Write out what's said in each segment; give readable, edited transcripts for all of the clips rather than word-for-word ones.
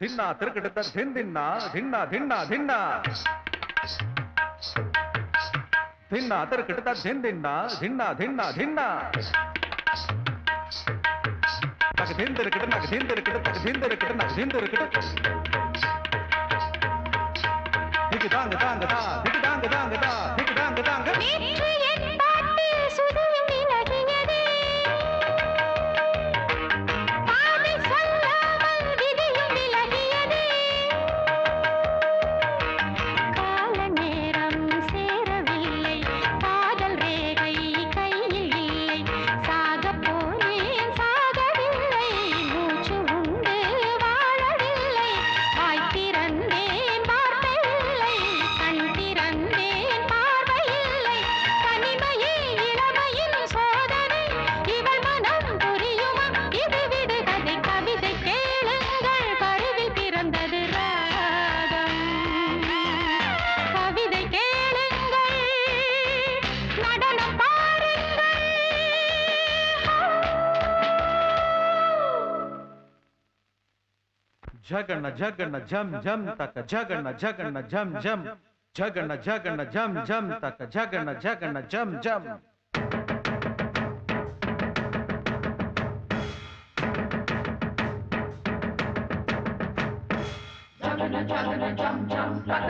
धिन्ना तिरकटता धिन धिन्ना धिन्ना धिन्ना धिन्ना धिन्ना तिरकटता धिन धिन्ना धिन्ना धिन्ना धिन्ना तक धिन तिरकट तक धिन तिरकट तक धिन तिरकट तक धिन तिरकट दिक दांग दांग दा दिक दांग दांग दा दिक दांग दांग झगन झगन झम झम तक झगन झगन झम झम झगन झगन झम झम तक झगन झगन झम झम झगन झगन झम झम तक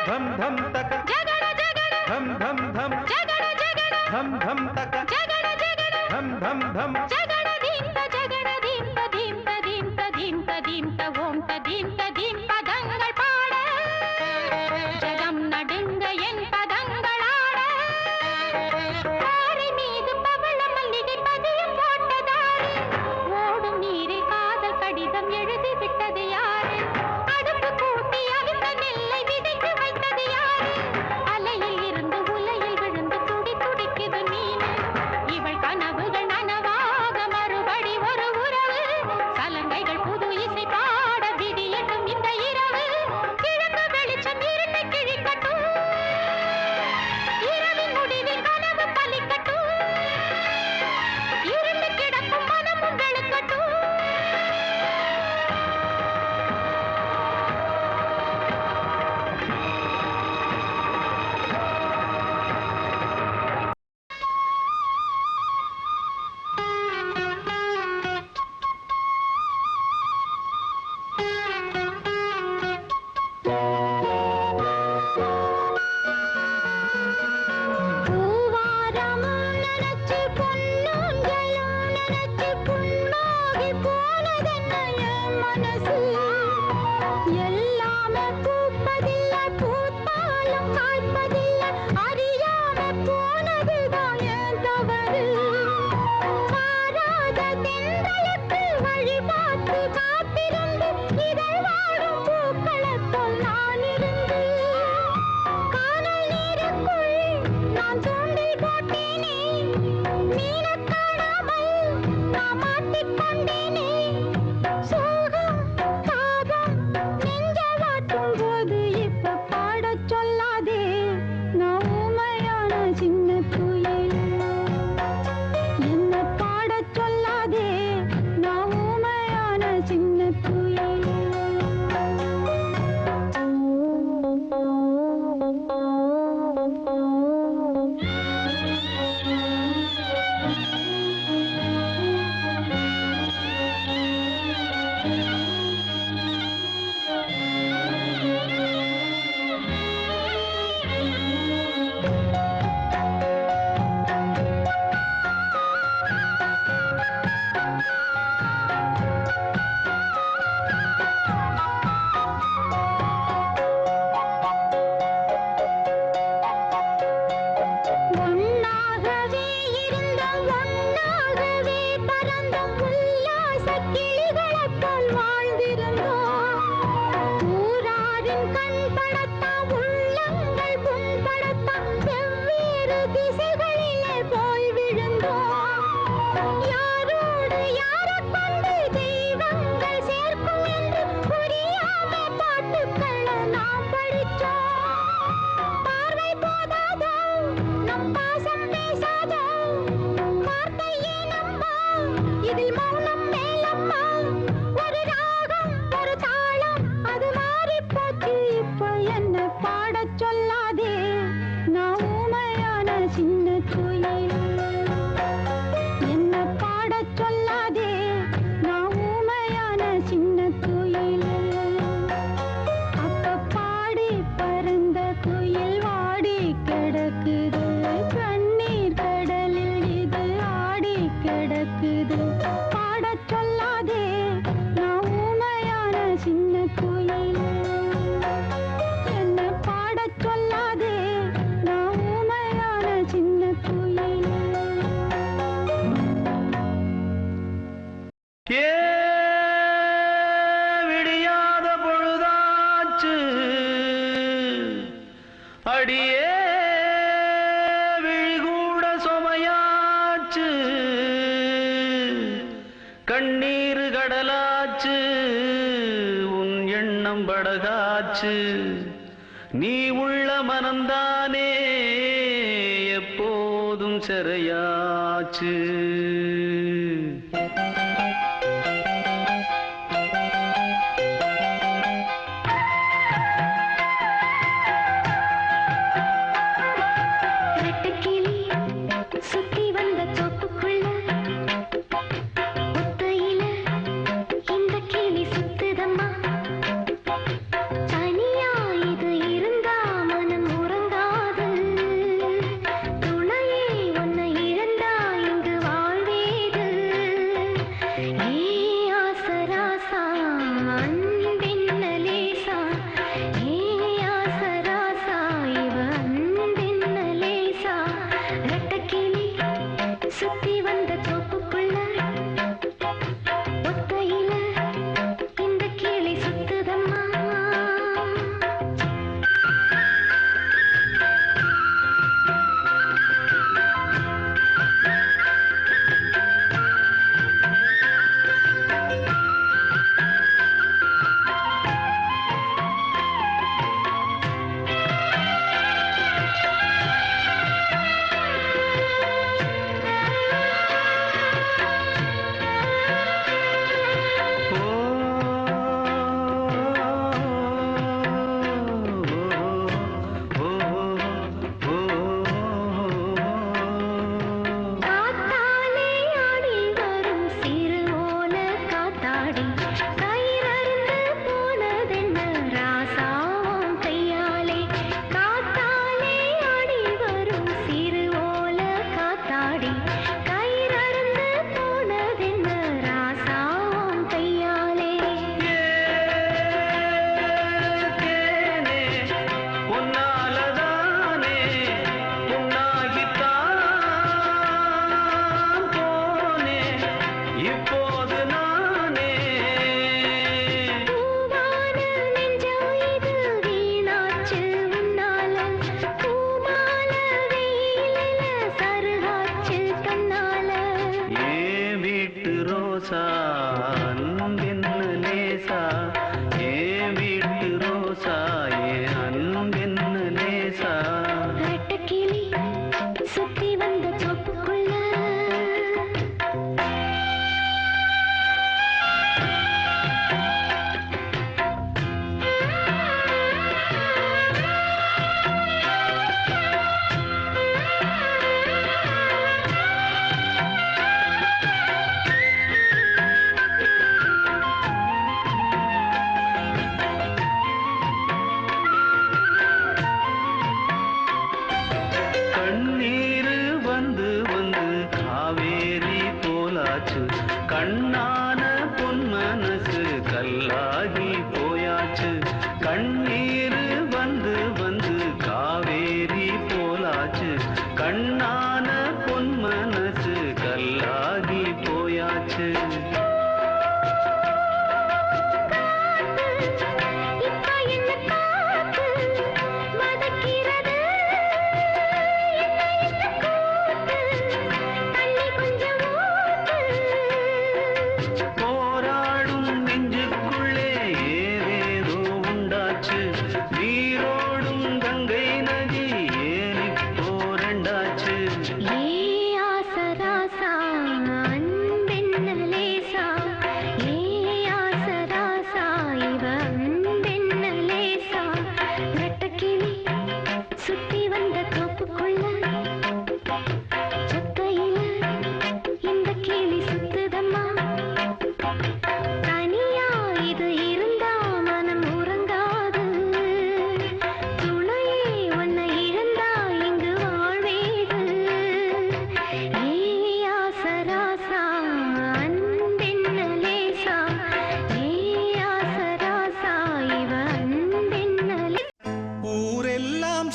धम धम तक धम धम धम धम धम तक धम धम धम जगन दींत दींत दींत दींत दींत ओम दींत दींत पदंगल पाड़ जगम नडुंग एन पदंगल आड़ பாறை மீது பவள மல்லிகை பதியம் போட்டதாரு ஓடும் நீரில் காதல் கடிதம் எழுதி விட்டது யாரு அடுப்பு கூட்டி அவித்த நெல்லை விதைத்து வைத்தது யாரு அலையில் இருந்து உலையில் விழுந்து துடி துடிக்குது மீன் இவள் கனவுகள் நனவாக மறுபடி ஒரு உறவு சலங்கைகள் புது இசை பாட விடியட்டும் மீனக் காணாமல் நான் மாட்டிக்கொண்டேனே. சோகம் தாகம் நெஞ்ச வாட்டும் போது இப்ப பாடச் சொல்லாதே. நான் ஊமையான சின்ன குயில். என்ன பாடச் சொல்லாதே. நான் ஊமையான சின்ன குயில். ஒன்னாகவே இருந்தோம், ஒன்னாகவே பறந்தோம், உல்லாசக் கிளிகளைப் போல் வாழ்ந்திருந்தோம். ஊராரின் கண் படத்தான், உள்ளங்கள் புண்படத்தான், வெவ்வேறு திசைகளிலே போய் விழுந்தோம். யாரோடு யாரைக் கொண்டு தெய்வங்கள் சேர்க்கும் என்று புரியாம பாட்டுக்களை நாம் படிச்சோம். பார்வை போதாதோ, நம் பாசம் பேசாதோ, வார்த்தை ஏனம்மா, இதில் மௌனம் மேலம்மா. ஒரு ராகம் ஒரு தாளம் அது மாறிப் போச்சு. இப்ப என்ன பாடச் சொல்லாதே. நான் ஊமையான சின்ன குயில். என்ன பாடச் சொல்லாதே. நான் ஊமையான சின்ன குயில். அப்ப பாடி பறந்த குயில் வாடி கிடக்குது. கண்ணீர் கடலில் இது ஆடி கிடக்குது. பாடச் சொல்லாதே. நான் ஊமையான சின்ன குயில். என்ன பாடச் சொல்லாதே. நான் ஊமையான சின்ன குயில். ஏ விடியாத பொழுதாச்சு, அடியே விழிகூட சுமையாச்சு, கண்ணீர் கடலாச்சு, உன் எண்ணம் படகாச்சு, நீ உள்ள மனந்தானே எப்போதும் சிறையாச்சு. வெட்டுக்கிளி சுத்தி வந்த தோப்புக்குள்ள ஒத்தையில இந்த கிளி சுத்துதம்மா. தனியா இது இருந்தா மனம் உறங்காது. துணையே உன்னை இழந்தா இங்கு வாழ்வேது. ஏ ஆசராசா அன்பின்ன லேசா. ஏ ஆசராசா இவ அன்பின்ன லேசா. ரெட்டக்கிளி சுத்தி வந்த தோப்புக்குள்ள ஒத்தையில இந்த கிளி சுத்துதம்மா. ரோசா அன்பென்ன லேசா ஏன் வீட்டு ரோசா ஏன் அன்பென்ன லேசா ரெட்டக்கிளி சுத்தி வந்த தோப்புக்குள்ள கண்ணான பொன் மனசு கல்லாகி போயாச்சு கண்ணீர் வந்து வந்து காவேரி போலாச்சு கண்ணான பொன் மனசு கல்லாகி போயாச்சு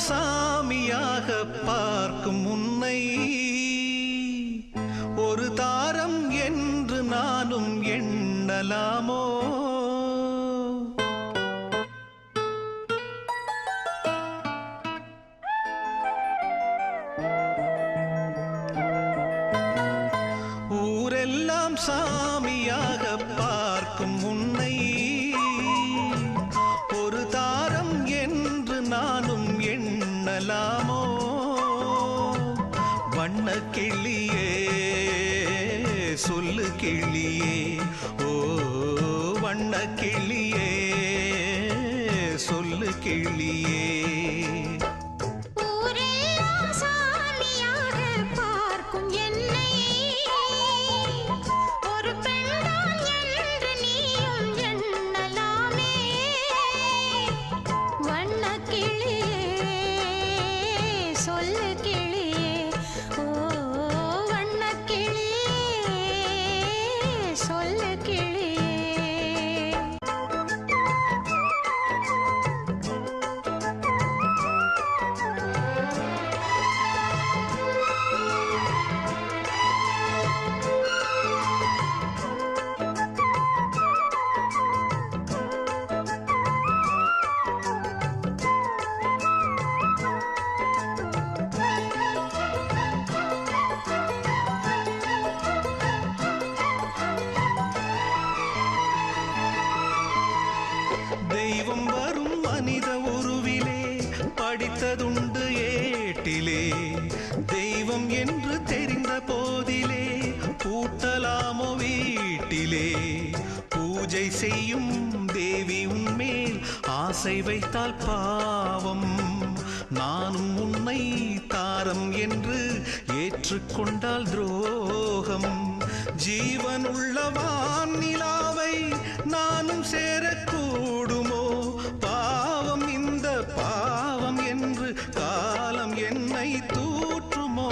சாமியாக பார்க்கும் உன்னை ஒரு தாரம் என்று நானும் எண்ணலாமோ ஊரெல்லாம் சாமியாக பார்க்கும் உன்னை ஒரு தாரம் என்று நானும் எண்ணலாமோ வண்ண கிளியே சொல்லு கிளியே ஓ வண்ண கிளியே சொல்லு கிளியே தெய்வம் வரும் மனித உருவிலே படித்ததுண்டு ஏட்டிலே தெய்வம் என்று தெரிந்த போதிலே பூட்டலாமோ வீட்டிலே பூஜை செய்யும் தேவி உன்மேல் ஆசை வைத்தால் பாவம் நானும் உன்னை தாரம் என்று ஏற்றுக்கொண்டால் துரோகம் ஜீவனுள்ள வானிலாவை நானும் சேரக்கூடுமோ பாவம் இந்த பாவம் என்று காலம் என்னை தூற்றுமோ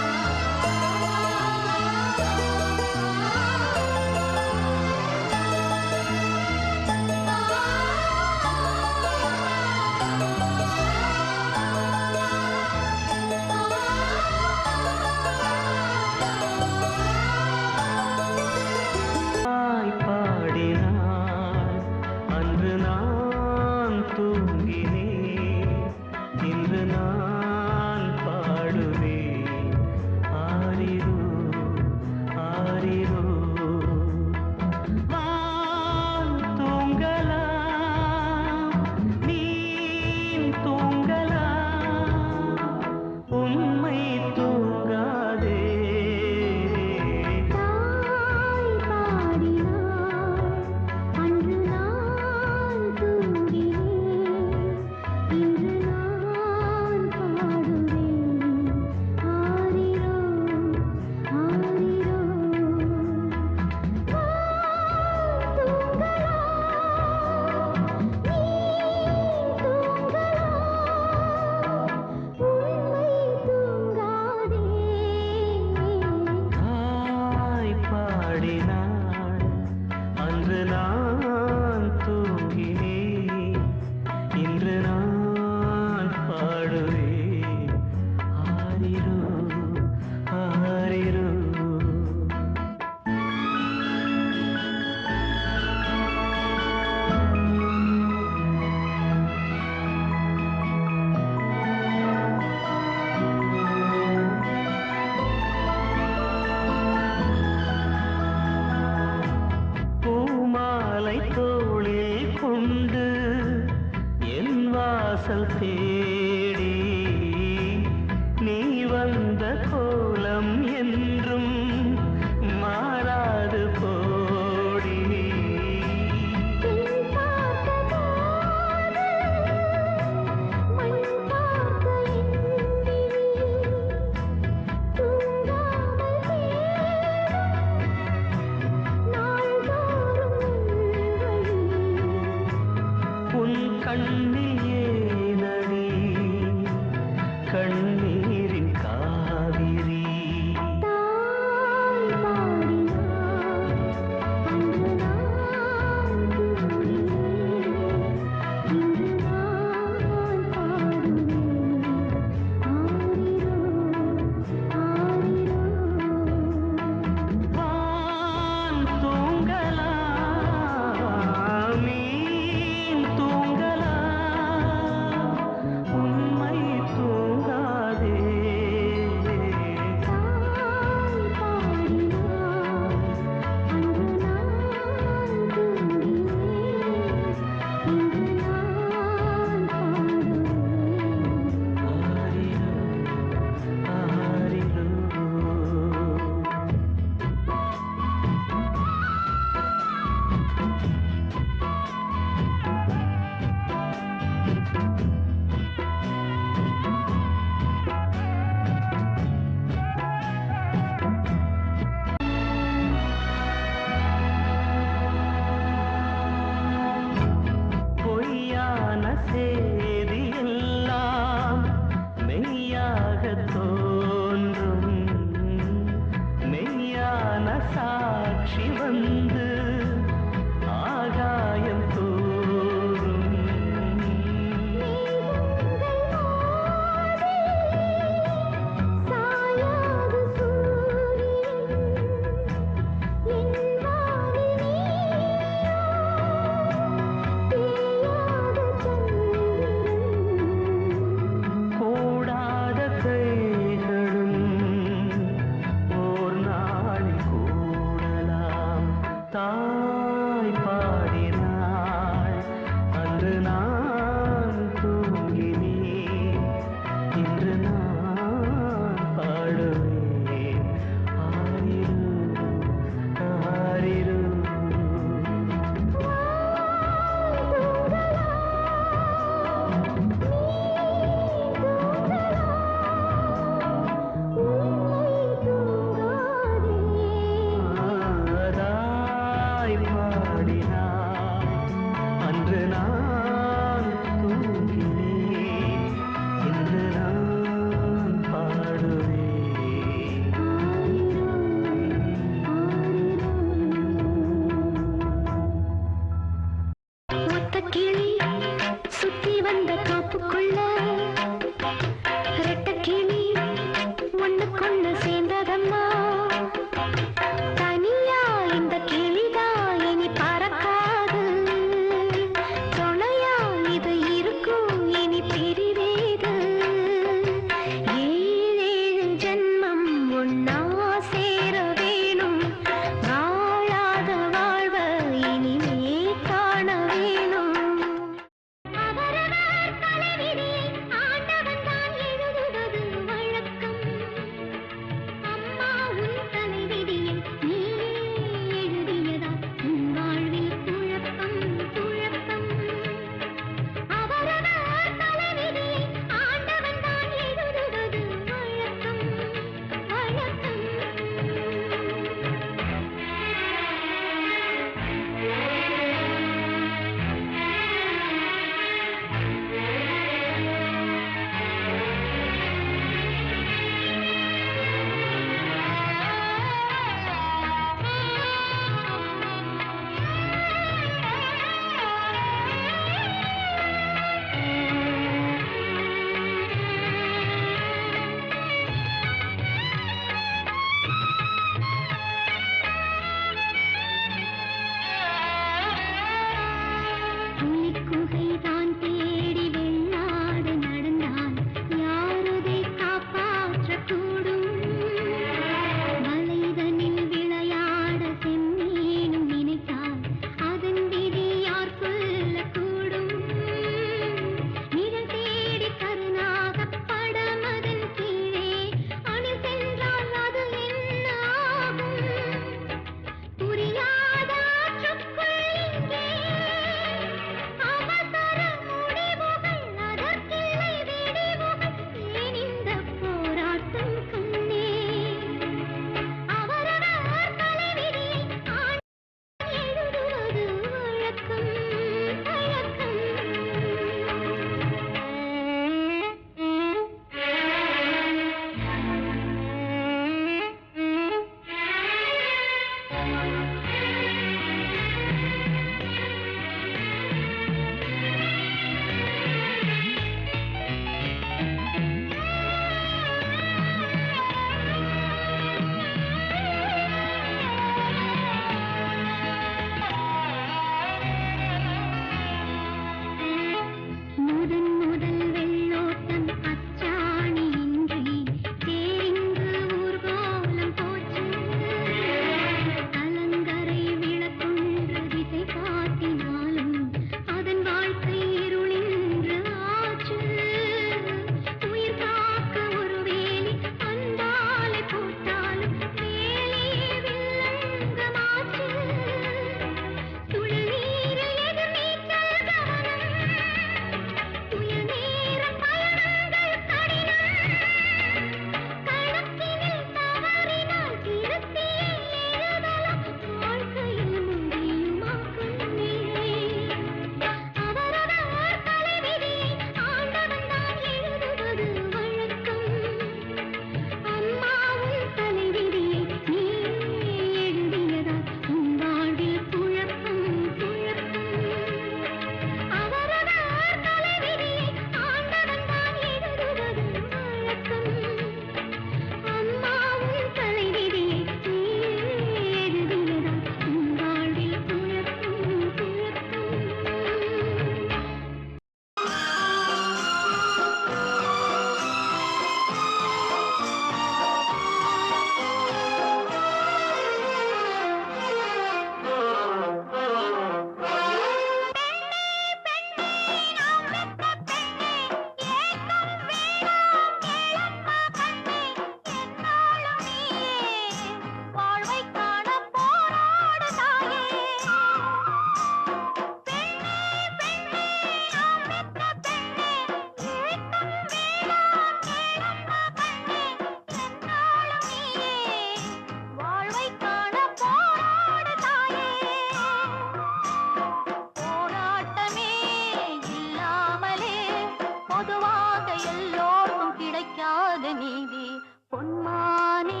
சொல்வது நீதி பொன்மானே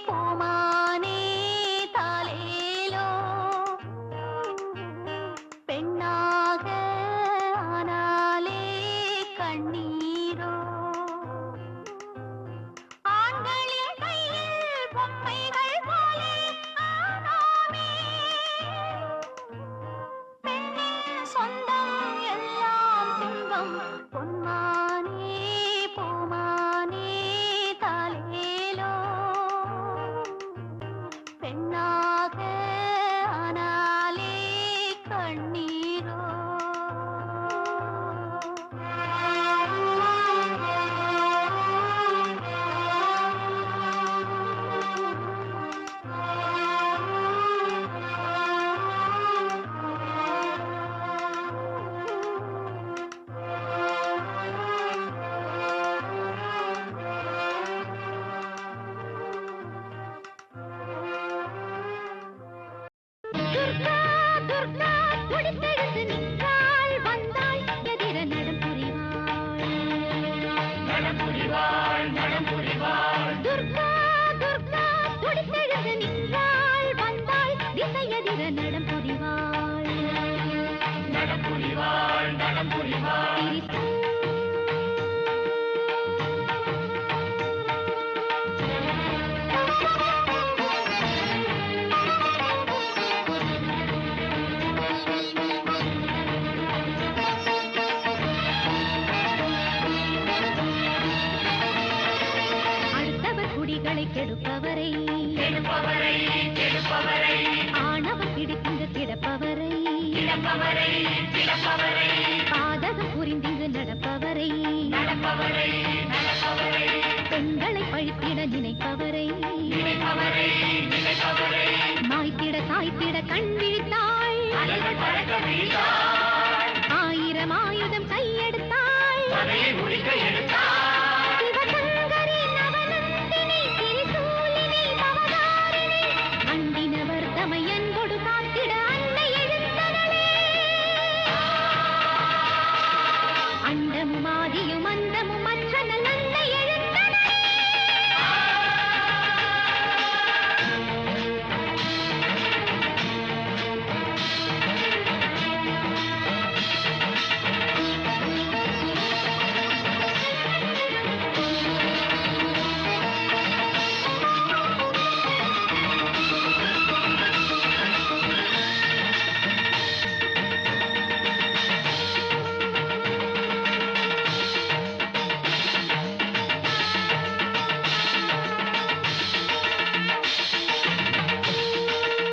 பூமானே தாலேலோ பெண்ணாக ஆனாலே கண்ணீரோ ஆண்களின் கையில் பொம்மைகள் போலே ஆனாமே பெண்ணின் சொந்தம் எல்லாம் துன்பம் பொன்மானே பூமானே தாலேலோ பெண்ணாக ஆனாலே கண்ணீரோ துர்கா துர்கா துடித்தெழுந்து நின்றாள் வந்தாள் எதிர நடம் புரிவாள் துர்கா துர்கா துடித்தெழுந்து நின்றாள் வந்தாள் திசை எதிர நடம் புரிவாள் அடுத்தவர் குடிகளை கெடுப்பவரை ஆணவம் பிடித்திங்கு கிடப்பவரை பாதகம் புரிந்திங்கு நடப்பவரை பெண்களை பழித்திட நினைப்பவரை மாய்த்திட தாய்த்திட கண் விழித்தாள் ஆயிரம் ஆயுதம் கையெடுத்தாள்